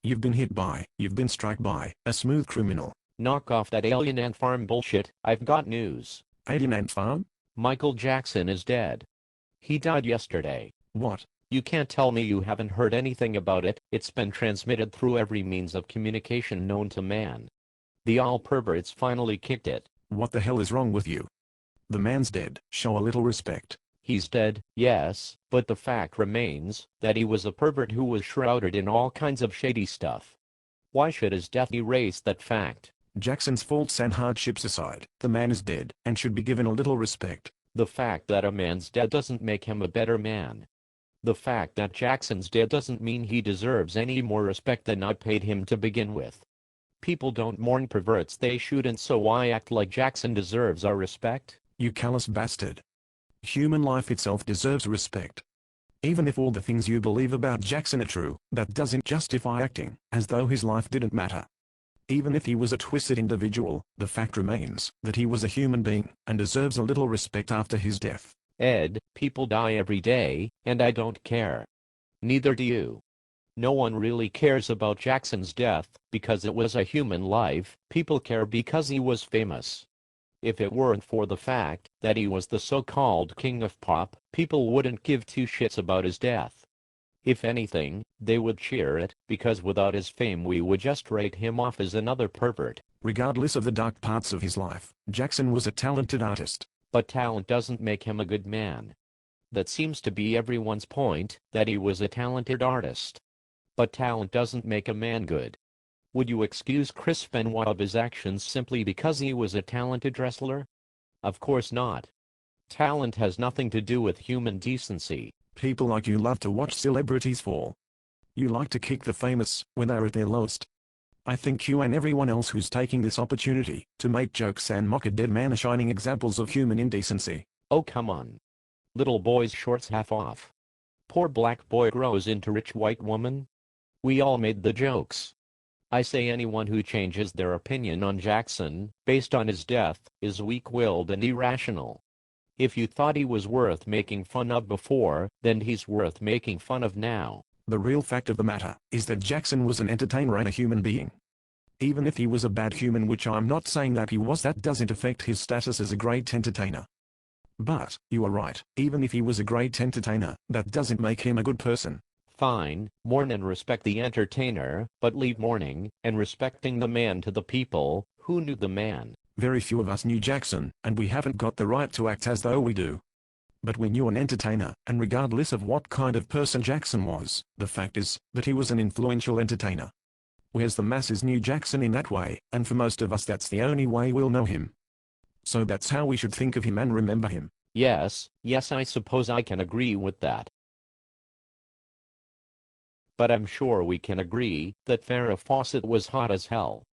You've been hit by, you've been struck by, a smooth criminal. Knock off that Alien Ant Farm bullshit. I've got news. Alien Ant Farm? Michael Jackson is dead. He died yesterday. What? You can't tell me you haven't heard anything about it. It's been transmitted through every means of communication known to man. The all perverts finally kicked it. What the hell is wrong with you? The man's dead. Show a little respect. He's dead, yes, but the fact remains that he was a pervert who was shrouded in all kinds of shady stuff. Why should his death erase that fact? Jackson's faults and hardships aside, the man is dead and should be given a little respect. The fact that a man's dead doesn't make him a better man. The fact that Jackson's dead doesn't mean he deserves any more respect than I paid him to begin with. People don't mourn perverts, they shouldn't, so why act like Jackson deserves our respect? You callous bastard. Human life itself deserves respect. Even if all the things you believe about Jackson are true, that doesn't justify acting as though his life didn't matter. Even if he was a twisted individual, the fact remains that he was a human being and deserves a little respect after his death. Ed, people die every day, and I don't care. Neither do you. No one really cares about Jackson's death because it was a human life. People care because he was famous. If it weren't for the fact that he was the so-called king of pop, people wouldn't give two shits about his death. If anything, they would cheer it, because without his fame we would just write him off as another pervert. Regardless of the dark parts of his life, Jackson was a talented artist. But talent doesn't make him a good man. That seems to be everyone's point, that he was a talented artist. But talent doesn't make a man good. Would you excuse Chris Benoit of his actions simply because he was a talented wrestler? Of course not. Talent has nothing to do with human decency. People like you love to watch celebrities fall. You like to kick the famous when they're at their lowest. I think you and everyone else who's taking this opportunity to make jokes and mock a dead man are shining examples of human indecency. Oh come on. Little boy's shorts half off. Poor black boy grows into rich white woman. We all made the jokes. I say anyone who changes their opinion on Jackson based on his death is weak-willed and irrational. If you thought he was worth making fun of before, then he's worth making fun of now. The real fact of the matter is that Jackson was an entertainer and a human being. Even if he was a bad human, which I'm not saying that he was, that doesn't affect his status as a great entertainer. But, you are right, even if he was a great entertainer, that doesn't make him a good person. Fine, mourn and respect the entertainer, but leave mourning and respecting the man to the people who knew the man. Very few of us knew Jackson, and we haven't got the right to act as though we do. But we knew an entertainer, and regardless of what kind of person Jackson was, the fact is that he was an influential entertainer. Whereas the masses knew Jackson in that way, and for most of us that's the only way we'll know him. So that's how we should think of him and remember him. Yes, I suppose I can agree with that. But I'm sure we can agree that Farrah Fawcett was hot as hell.